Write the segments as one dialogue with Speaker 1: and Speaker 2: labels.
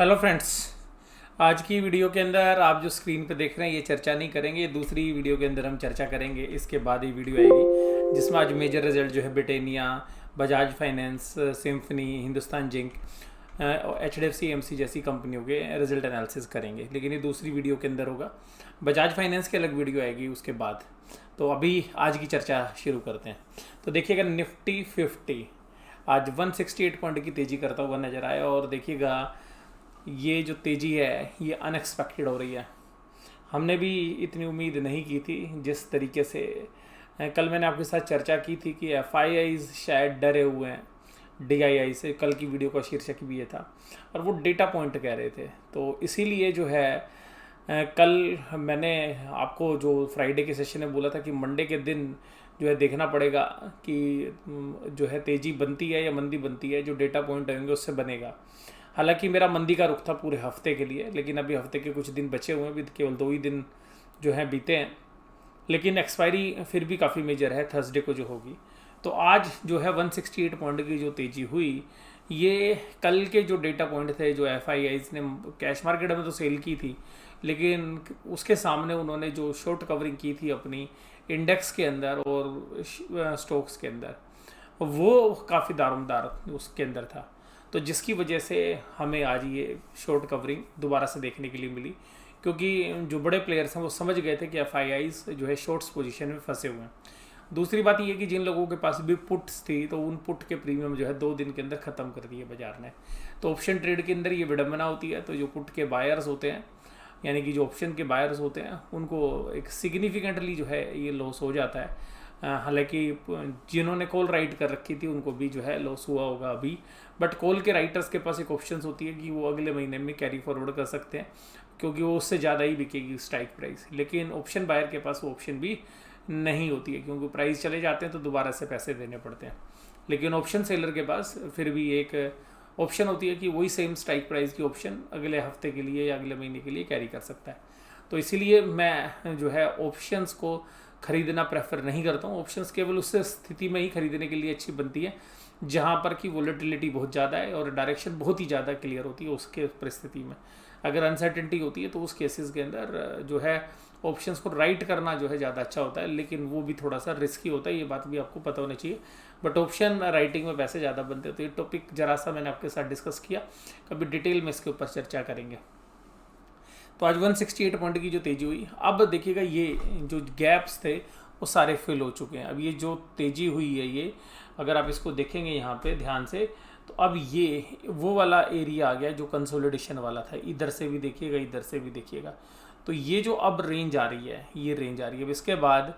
Speaker 1: Hello friends. आज की video के अंदर आप जो स्क्रीन पे देख रहे हैं ये चर्चा नहीं करेंगे, दूसरी वीडियो के अंदर हम चर्चा करेंगे। इसके बाद ये वीडियो आएगी जिसमें आज मेजर रिजल्ट जो है Britannia, Bajaj Finance, Symphony, Hindustan Zinc, HDFC AMC जैसी कंपनियों के रिजल्ट एनालिसिस करेंगे। लेकिन ये दूसरी वीडियो के अंदर होगा। बजाज फाइनेंस की अलग वीडियो आएगी उसके बाद। तो अभी आज की चर्चा शुरू करते हैं। तो देखिएगा निफ्टी 50 आज 168 पॉइंट की तेज़ी करता हुआ नज़र आया। और देखिएगा ये जो तेज़ी है ये अनएक्सपेक्टेड हो रही है। हमने भी इतनी उम्मीद नहीं की थी जिस तरीके से कल मैंने आपके साथ चर्चा की थी कि FIIs शायद डरे हुए हैं DII से। कल की वीडियो का शीर्षक भी ये था और वो डेटा पॉइंट कह रहे थे। तो इसीलिए जो है कल मैंने आपको जो फ्राइडे के सेशन में बोला था कि मंडे के दिन जो है देखना पड़ेगा कि जो है तेज़ी बनती है या मंदी बनती है। जो डेटा पॉइंट होंगे उससे बनेगा। हालांकि मेरा मंदी का रुख था पूरे हफ्ते के लिए, लेकिन अभी हफ्ते के कुछ दिन बचे हुए हैं, अभी केवल 2 ही दिन जो हैं बीते हैं। लेकिन एक्सपायरी फिर भी काफ़ी मेजर है थर्सडे को जो होगी। तो आज जो है 168 पॉइंट की जो तेज़ी हुई, ये कल के जो डेटा पॉइंट थे जो FIIs ने कैश मार्केट में तो सेल की थी, लेकिन उसके सामने उन्होंने जो शॉर्ट कवरिंग की थी अपनी इंडेक्स के अंदर और स्टॉक्स के अंदर, वो काफ़ी दारोमदार उसके अंदर था। तो जिसकी वजह से हमें आज ये शॉर्ट कवरिंग दोबारा से देखने के लिए मिली, क्योंकि जो बड़े प्लेयर्स हैं वो समझ गए थे कि FIIs जो है शॉर्ट्स पोजीशन में फंसे हुए हैं। दूसरी बात ये कि जिन लोगों के पास भी पुट्स थी तो उन पुट के प्रीमियम जो है 2 दिन के अंदर ख़त्म कर दिए बाजार ने। तो ऑप्शन ट्रेड के अंदर ये विडम्बना होती है। तो जो पुट के बायर्स होते हैं, यानी कि जो ऑप्शन के बायर्स होते हैं, उनको एक सिग्निफिकेंटली जो है ये लॉस हो जाता है। हालांकि जिन्होंने कॉल राइट कर रखी थी उनको भी जो है लॉस हुआ होगा अभी, बट कॉल के राइटर्स के पास एक ऑप्शन होती है कि वो अगले महीने में कैरी फॉरवर्ड कर सकते हैं, क्योंकि वो उससे ज़्यादा ही बिकेगी स्ट्राइक प्राइस। लेकिन ऑप्शन बायर के पास वो ऑप्शन भी नहीं होती है, क्योंकि प्राइस चले जाते हैं तो दोबारा से पैसे देने पड़ते हैं। लेकिन ऑप्शन सेलर के पास फिर भी एक ऑप्शन होती है कि वही सेम स्ट्राइक प्राइस की ऑप्शन अगले हफ्ते के लिए या अगले महीने के लिए कैरी कर सकता है। तो इसीलिए मैं जो है ऑप्शंस को खरीदना प्रेफर नहीं करता हूँ। ऑप्शंस केवल उस स्थिति में ही खरीदने के लिए अच्छी बनती है जहाँ पर कि वोलेटिलिटी बहुत ज़्यादा है और डायरेक्शन बहुत ही ज़्यादा क्लियर होती है। उसके परिस्थिति में अगर अनसर्टेनिटी होती है तो उस केसेस के अंदर जो है ऑप्शंस को राइट करना जो है ज़्यादा अच्छा होता है, लेकिन वो भी थोड़ा सा रिस्की होता है। ये बात भी आपको पता होनी चाहिए। बट ऑप्शन राइटिंग में पैसे ज़्यादा बनते हैं। तो ये टॉपिक जरा सा मैंने आपके साथ डिस्कस किया, कभी डिटेल में इसके ऊपर चर्चा करेंगे। तो आज 168 पॉइंट की जो तेज़ी हुई, अब देखिएगा ये जो गैप्स थे वो सारे फिल हो चुके हैं। अब ये जो तेज़ी हुई है, ये अगर आप इसको देखेंगे यहाँ पे ध्यान से, तो अब ये वो वाला एरिया आ गया जो कंसोलिडेशन वाला था। इधर से भी देखिएगा, इधर से भी देखिएगा। तो ये जो अब रेंज आ रही है, ये रेंज आ रही है। अब इसके बाद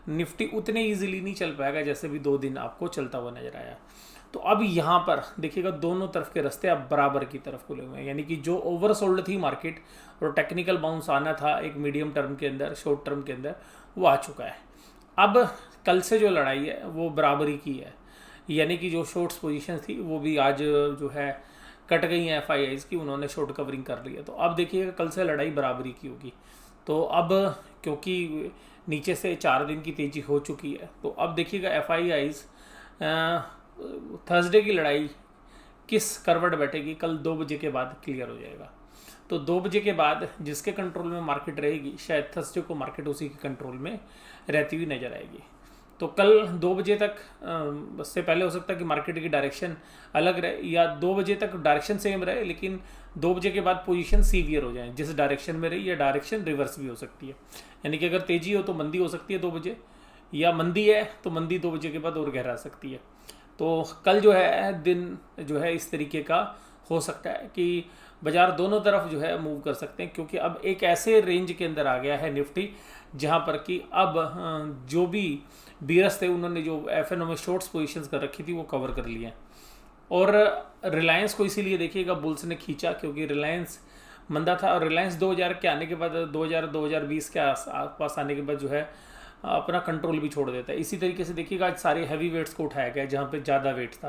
Speaker 1: निफ्टी उतने ईजिली नहीं चल पाएगा जैसे भी 2 दिन आपको चलता हुआ नजर आया। तो अब यहाँ पर देखिएगा दोनों तरफ के रास्ते अब बराबर की तरफ खुले हुए हैं, यानी कि जो ओवरसोल्ड थी मार्केट और टेक्निकल बाउंस आना था एक मीडियम टर्म के अंदर, शॉर्ट टर्म के अंदर, वो आ चुका है। अब कल से जो लड़ाई है वो बराबरी की है, यानी कि जो शॉर्ट्स पोजीशन थी वो भी आज जो है कट गई हैं FIIs की, उन्होंने शॉर्ट कवरिंग कर ली है। तो अब देखिएगा कल से लड़ाई बराबरी की होगी। तो अब क्योंकि नीचे से 4 दिन की तेज़ी हो चुकी है, तो अब देखिएगा FIIs थर्सडे की लड़ाई किस करवट बैठेगी, कल 2 बजे के बाद क्लियर हो जाएगा। तो 2 बजे के बाद जिसके कंट्रोल में मार्केट रहेगी, शायद थर्सडे को मार्केट उसी के कंट्रोल में रहती हुई नजर आएगी। तो कल 2 बजे तक उससे पहले हो सकता है कि मार्केट की डायरेक्शन अलग रहे, या 2 बजे तक डायरेक्शन सेम रहे, लेकिन 2 बजे के बाद पोजीशन सीवियर हो जाए। जिस डायरेक्शन में रही या डायरेक्शन रिवर्स भी हो सकती है, यानी कि अगर तेज़ी हो तो मंदी हो सकती है 2 बजे, या मंदी है तो मंदी 2 बजे के बाद और गहरा सकती है। तो कल जो है दिन जो है इस तरीके का हो सकता है कि बाजार दोनों तरफ जो है मूव कर सकते हैं, क्योंकि अब एक ऐसे रेंज के अंदर आ गया है निफ्टी जहां पर कि अब जो भी बीरस थे उन्होंने जो FNO में शॉर्ट्स पोजीशंस कर रखी थी वो कवर कर लिए हैं। और रिलायंस को इसीलिए देखिएगा बुल्स ने खींचा, क्योंकि रिलायंस मंदा था। और रिलायंस 2000 के आने के बाद 2020 के आसपास आने के बाद जो है अपना कंट्रोल भी छोड़ देता है। इसी तरीके से देखिएगा आज सारे हैवी वेट्स को उठाया गया जहाँ पे ज़्यादा वेट था।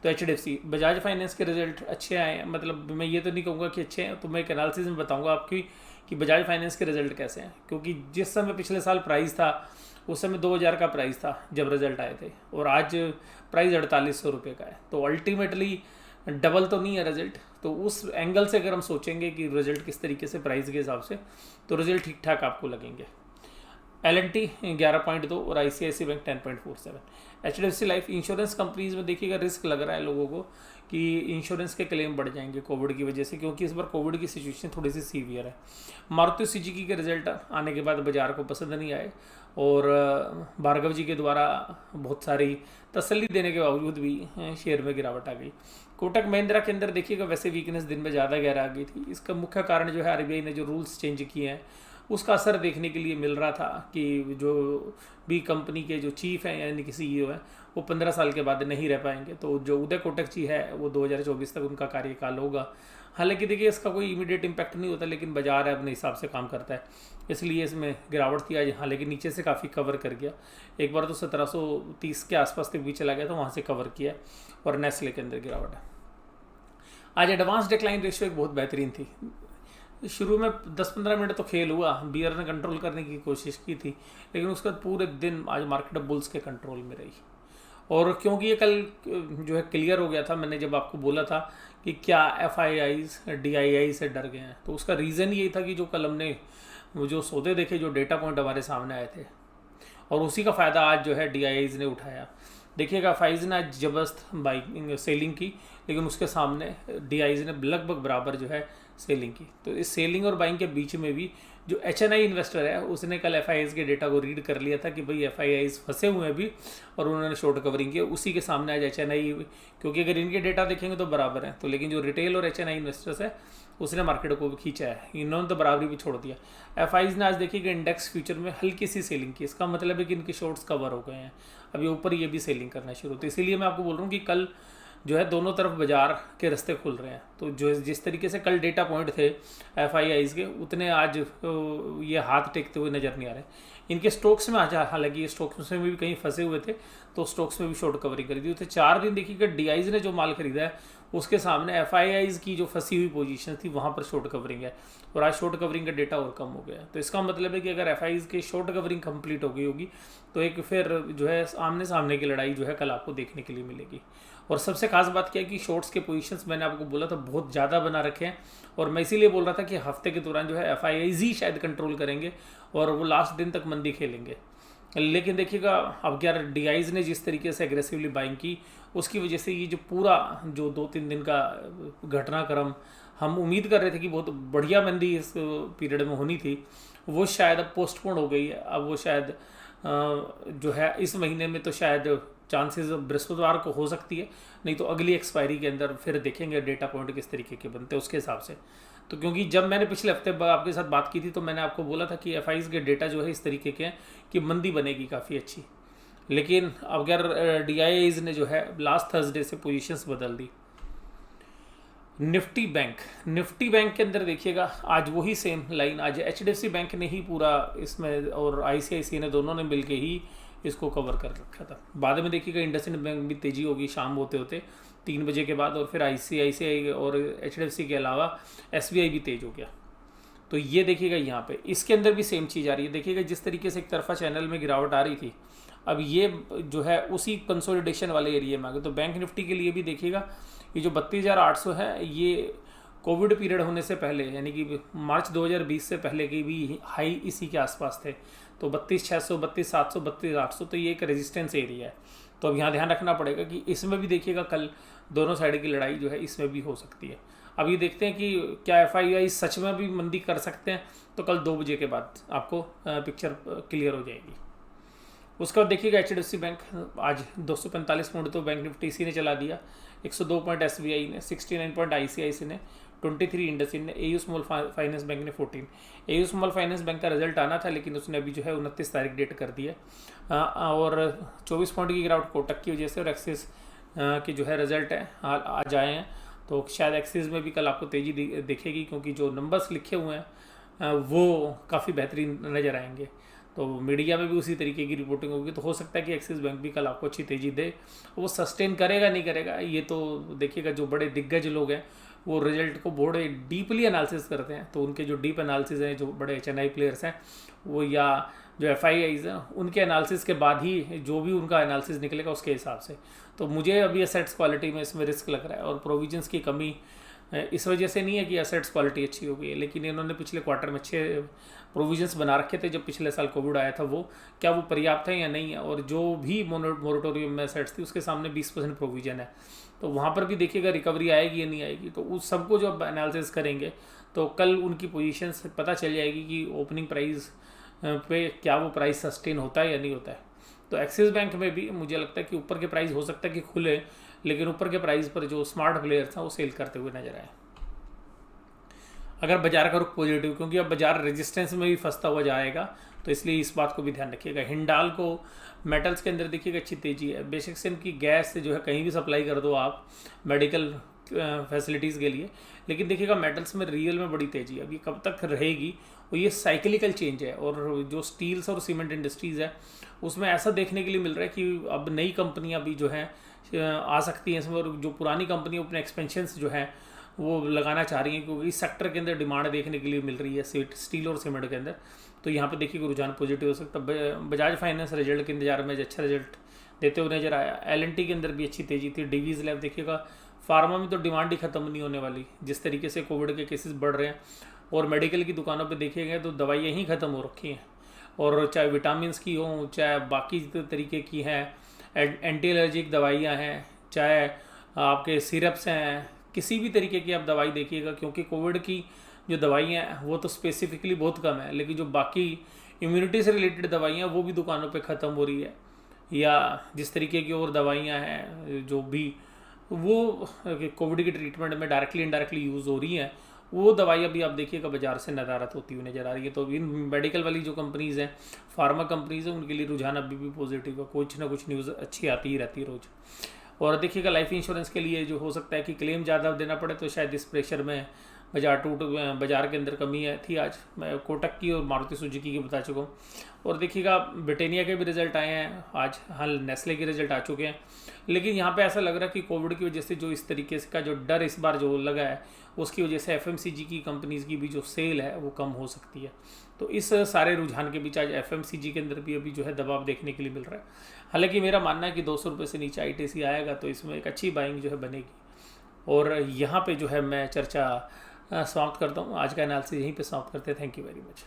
Speaker 1: तो HDFC, बजाज फाइनेंस के रिजल्ट अच्छे आए हैं। मतलब मैं ये तो नहीं कहूँगा कि अच्छे हैं, तो मैं एक एनालिसिस में बताऊँगा आपकी कि बजाज फाइनेंस के रिजल्ट कैसे हैं। क्योंकि जिस समय पिछले साल प्राइस था उस समय 2000 का प्राइस था जब रिजल्ट आए थे, और आज प्राइस 4800 रुपये का है। तो अल्टीमेटली डबल तो नहीं है रिजल्ट, तो उस एंगल से अगर हम सोचेंगे कि रिजल्ट किस तरीके से प्राइस के हिसाब से, तो रिजल्ट ठीक ठाक आपको लगेंगे। L&T 11.2 और ICICI bank 10.47। HDFC life insurance companies में देखिएगा रिस्क लग रहा है लोगों को कि इंश्योरेंस के क्लेम बढ़ जाएंगे कोविड की वजह से, क्योंकि इस बार कोविड की सिचुएशन थोड़ी सी सीवियर है। मारुति सुजुकी के रिजल्ट आने के बाद बाजार को पसंद नहीं आए और भार्गव जी के द्वारा बहुत सारी तसल्ली देने के बावजूद भी शेयर में गिरावट आ गई। कोटक महिंद्रा के अंदर देखिएगा वैसे वीकनेस दिन में ज़्यादा गहरा आ गई थी। इसका मुख्य कारण जो है RBI ने जो रूल्स चेंज किए हैं उसका असर देखने के लिए मिल रहा था कि जो भी कंपनी के जो चीफ हैं यानी कि CEO हैं वो 15 साल के बाद नहीं रह पाएंगे। तो जो उदय कोटक जी है वो 2024 तक उनका कार्यकाल होगा। हालांकि देखिए इसका कोई इमीडिएट इम्पैक्ट नहीं होता, लेकिन बाजार है अपने हिसाब से काम करता है, इसलिए इसमें गिरावट थी आज। हालांकि नीचे से काफ़ी कवर कर गया, एक बार तो 1730 के आसपास तक भी चला गया था, वहाँ से कवर किया और नेस्ले के अंदर गिरावट है। आज एडवांस डिक्लाइन रेशियो एक बहुत बेहतरीन थी। शुरू में 10-15 मिनट तो खेल हुआ, बियर ने कंट्रोल करने की कोशिश की थी, लेकिन उसके बाद पूरे दिन आज मार्केट बुल्स के कंट्रोल में रही। और क्योंकि ये कल जो है क्लियर हो गया था, मैंने जब आपको बोला था कि क्या FIIs DII से डर गए हैं, तो उसका रीज़न यही था कि जो कल हमने वो जो सौदे देखे, जो डेटा पॉइंट हमारे सामने आए थे, और उसी का फ़ायदा आज जो है DIIs ने उठाया। देखिएगा FIIs ने आज ज़बरदस्त बाइंग सेलिंग की, लेकिन उसके सामने DIIs ने लगभग बराबर जो है सेलिंग की। तो इस सेलिंग और बाइंग के बीच में भी जो HNI इन्वेस्टर है उसने कल FIIs के डेटा को रीड कर लिया था कि भाई FIIs फंसे हुए हैं भी, और उन्होंने शॉर्ट कवरिंग की। उसी के सामने आज HNI, क्योंकि अगर इनके डेटा देखेंगे तो बराबर है, तो लेकिन जो रिटेल और HNI इन्वेस्टर्स है उसने मार्केट को भी खींचा है, इन्होंने तो बराबरी भी छोड़ दिया। FIIs ने आज देखिएगा इंडेक्स फ्यूचर में हल्की सी सेलिंग की, इसका मतलब है कि इनके शॉर्ट्स कवर हो गए हैं, अभी ऊपर ये भी सेलिंग करना शुरू। तो इसीलिए मैं आपको बोल रहा हूँ कि कल जो है दोनों तरफ बाजार के रास्ते खुल रहे हैं। तो जो जिस तरीके से कल डेटा पॉइंट थे FIIs के, उतने आज ये हाथ टेकते हुए नज़र नहीं आ रहे। इनके स्टॉक्स में आज, हालांकि ये स्टॉक्स में भी कहीं फंसे हुए थे, तो स्टॉक्स में भी शॉर्ट कवरिंग करी थी। तो 4 दिन देखिएगा DIIs ने जो माल खरीदा है उसके सामने FIIs की जो फंसी हुई पोजीशन थी वहाँ पर शॉर्ट कवरिंग है, और आज शॉर्ट कवरिंग का डेटा और कम हो गया है। तो इसका मतलब है कि अगर FIIs की शॉर्ट कवरिंग कंप्लीट हो गई होगी तो एक फिर जो है आमने सामने की लड़ाई जो है कल आपको देखने के लिए मिलेगी। और सबसे खास बात क्या है कि शॉर्ट्स के पोजीशंस मैंने आपको बोला था बहुत ज़्यादा बना रखे हैं, और मैं इसीलिए बोल रहा था कि हफ्ते के दौरान जो है FIIs ही शायद कंट्रोल करेंगे और वो लास्ट दिन तक मंदी खेलेंगे। लेकिन देखिएगा अब यार DIIs ने जिस तरीके से एग्रेसिवली बाइंग की, उसकी वजह से ये जो पूरा जो 2-3 दिन का घटनाक्रम हम उम्मीद कर रहे थे कि बहुत बढ़िया मंदी इस पीरियड में होनी थी, वो शायद अब पोस्टपोन हो गई है। अब वो शायद जो है इस महीने में तो शायद चांसेस बृहस्पतिवार को हो सकती है, नहीं तो अगली एक्सपायरी के अंदर फिर देखेंगे डेटा पॉइंट किस तरीके के बनते हैं उसके हिसाब से। तो क्योंकि जब मैंने पिछले हफ्ते आपके साथ बात की थी तो मैंने आपको बोला था कि FIIs के डेटा जो है इस तरीके के हैं कि मंदी बनेगी काफ़ी अच्छी, लेकिन अगर DIIs ने जो है लास्ट थर्सडे से पोजीशंस बदल दी। निफ्टी बैंक के अंदर देखिएगा आज वही सेम लाइन, आज HDFC बैंक ने ही पूरा इसमें और ICICI ने दोनों ने मिलके ही इसको कवर कर रखा था। बाद में देखिएगा इंडसइंड बैंक भी तेज़ी होगी शाम होते होते 3 बजे के बाद, और फिर ICICI और HDFC के अलावा SBI भी तेज हो गया। तो ये देखिएगा यहाँ पे इसके अंदर भी सेम चीज़ आ रही है। देखिएगा जिस तरीके से एक तरफा चैनल में गिरावट आ रही थी, अब ये जो है उसी कंसोलिडेशन वाले एरिया में आ गए। तो बैंक निफ्टी के लिए भी देखिएगा ये जो 32,800 है, ये कोविड पीरियड होने से पहले यानी कि मार्च 2020 से पहले की भी हाई इसी के आसपास थे। तो 32,600, 32,700, 32,800, तो ये एक रेजिस्टेंस एरिया है। तो अब यहाँ ध्यान रखना पड़ेगा कि इसमें भी देखिएगा कल दोनों साइड की लड़ाई जो है इसमें भी हो सकती है। अब ये देखते हैं कि क्या FIIs सच में भी मंदी कर सकते हैं, तो कल 2 बजे के बाद आपको पिक्चर क्लियर हो जाएगी। उसके बाद देखिएगा HDFC बैंक आज 245 पॉइंट तो बैंक निफ्टी इसी ने चला दिया, 102 पॉइंट SBI ने, 69 पॉइंट ICICI ने, 23 इंडसइंड ने, AU स्मॉल फाइनेंस बैंक ने 14। AU स्मॉल फाइनेंस बैंक का रिजल्ट आना था लेकिन उसने अभी जो है 29 तारीख डेट कर दिया, और 24 पॉइंट की गिरावट कोटक की वजह से, और एक्सिस के जो है रिजल्ट है आज आए हैं। तो शायद एक्सिस में भी कल आपको तेज़ी दिखेगी, क्योंकि जो नंबर्स लिखे हुए हैं वो काफ़ी बेहतरीन नज़र आएंगे। तो मीडिया में भी उसी तरीके की रिपोर्टिंग होगी, तो हो सकता है कि एक्सिस बैंक भी कल आपको अच्छी तेज़ी दे। वो सस्टेन करेगा नहीं करेगा ये तो देखिएगा, जो बड़े दिग्गज लोग हैं वो रिजल्ट को बड़े डीपली एनालिसिस करते हैं, तो उनके जो डीप एनालिसिस हैं, जो बड़े HNI प्लेयर्स हैं वो, या जो FIIs हैं, उनके एनालिसिस के बाद ही जो भी उनका एनालिसिस निकलेगा उसके हिसाब से। तो मुझे अभी एसेट्स क्वालिटी में इसमें रिस्क लग रहा है, और प्रोविजंस की कमी इस वजह से नहीं है कि एसेट्स क्वालिटी अच्छी हो गई है, लेकिन इन्होंने पिछले क्वार्टर में अच्छे प्रोविजंस बना रखे थे जब पिछले साल कोविड आया था, वो क्या वो पर्याप्त है या नहीं है, और जो भी मोरेटोरियम में एसेट्स थी उसके सामने 20% प्रोविजन है, तो वहाँ पर भी देखिएगा रिकवरी आएगी या नहीं आएगी। तो उस सबको जो एनालिसिस करेंगे तो कल उनकी पोजीशन से पता चल जाएगी कि ओपनिंग प्राइस पे क्या वो प्राइस सस्टेन होता है या नहीं होता है। तो एक्सिस बैंक में भी मुझे लगता है कि ऊपर के प्राइस हो सकता है कि खुले, लेकिन ऊपर के प्राइस पर जो स्मार्ट प्लेयर्स हैं वो सेल करते हुए नजर आए। अगर बाजार का रुख पॉजिटिव, क्योंकि अब बाजार रेजिस्टेंस में भी फंसता हुआ जाएगा, तो इसलिए इस बात को भी ध्यान रखिएगा। हिंडाल को मेटल्स के अंदर देखिएगा अच्छी तेजी है, बेशक से इनकी गैस से जो है कहीं भी सप्लाई कर दो आप मेडिकल फैसिलिटीज़ के लिए, लेकिन देखिएगा मेटल्स में रियल में बड़ी तेजी है। अब ये कब तक रहेगी, और ये साइकिलिकल चेंज है, और जो स्टील्स और सीमेंट इंडस्ट्रीज़ है उसमें ऐसा देखने के लिए मिल रहा है कि अब नई कंपनियां भी जो हैं आ सकती हैं इसमें, और जो पुरानी कंपनी अपने एक्सपेंशंस जो है वो लगाना चाह रही हैं, क्योंकि इस सेक्टर के अंदर डिमांड देखने के लिए मिल रही है स्टील और सीमेंट के अंदर। तो यहाँ पे देखिए रुझान पॉजिटिव हो सकता है। बजाज फाइनेंस रिजल्ट के इंतजार में अच्छा रिजल्ट देते हुए नजर आया। एल&टी के अंदर भी अच्छी तेजी थी। डिवीज लैब देखिएगा, फार्मा में तो डिमांड ही खत्म नहीं होने वाली, जिस तरीके से कोविड के केसेस बढ़ रहे हैं, और मेडिकल की दुकानों पर देखिएगा तो दवाइयाँ ही ख़त्म हो रखी हैं, और चाहे विटामिन की हों, चाहे बाकी तरीके की हैं, एंटी एलर्जिक दवाइयाँ हैं, चाहे आपके सिरप्स हैं, किसी भी तरीके की आप दवाई देखिएगा, क्योंकि कोविड की जो दवाइयाँ हैं वो तो स्पेसिफिकली बहुत कम है, लेकिन जो बाकी इम्यूनिटी से रिलेटेड दवाइयाँ वो भी दुकानों पे ख़त्म हो रही है, या जिस तरीके की और दवाइयाँ हैं जो भी वो कोविड के ट्रीटमेंट में डायरेक्टली इनडायरेक्टली यूज़ हो रही हैं, वो दवाइयाँ भी आप देखिएगा बाजार से नदारत होती हुई नज़र आ रही है। तो इन मेडिकल वाली जो कंपनीज़ हैं, फार्मा कंपनीज़ हैं, उनके लिए रुझान अभी भी पॉजिटिव है। कुछ ना कुछ न्यूज़ अच्छी आती ही रहती है रोज़। और देखिएगा लाइफ इंश्योरेंस के लिए जो हो सकता है कि क्लेम ज़्यादा देना पड़े, तो शायद इस प्रेशर में बाजार के अंदर कमी है थी। आज मैं कोटक की और मारुति सुजुकी की बता चुका हूँ। और देखिएगा ब्रिटानिया के भी रिजल्ट आए हैं आज, हाल नेस्ले के रिजल्ट आ चुके हैं, लेकिन यहाँ पे ऐसा लग रहा है कि कोविड की वजह से जो इस तरीके का जो डर इस बार जो लगा है, उसकी वजह से एफएमसीजी की कंपनीज़ की भी जो सेल है वो कम हो सकती है। तो इस सारे रुझान के बीच आज एफएमसीजी के अंदर भी अभी जो है दबाव देखने के लिए मिल रहा है। हालांकि मेरा मानना है कि 200 रुपये से नीचे आईटीसी आएगा तो इसमें एक अच्छी बाइंग जो है बनेगी। और यहाँ पे जो है मैं चर्चा समाप्त करता हूँ। आज का एनालिसिस यहीं पे समाप्त करते हैं। Thank you very much.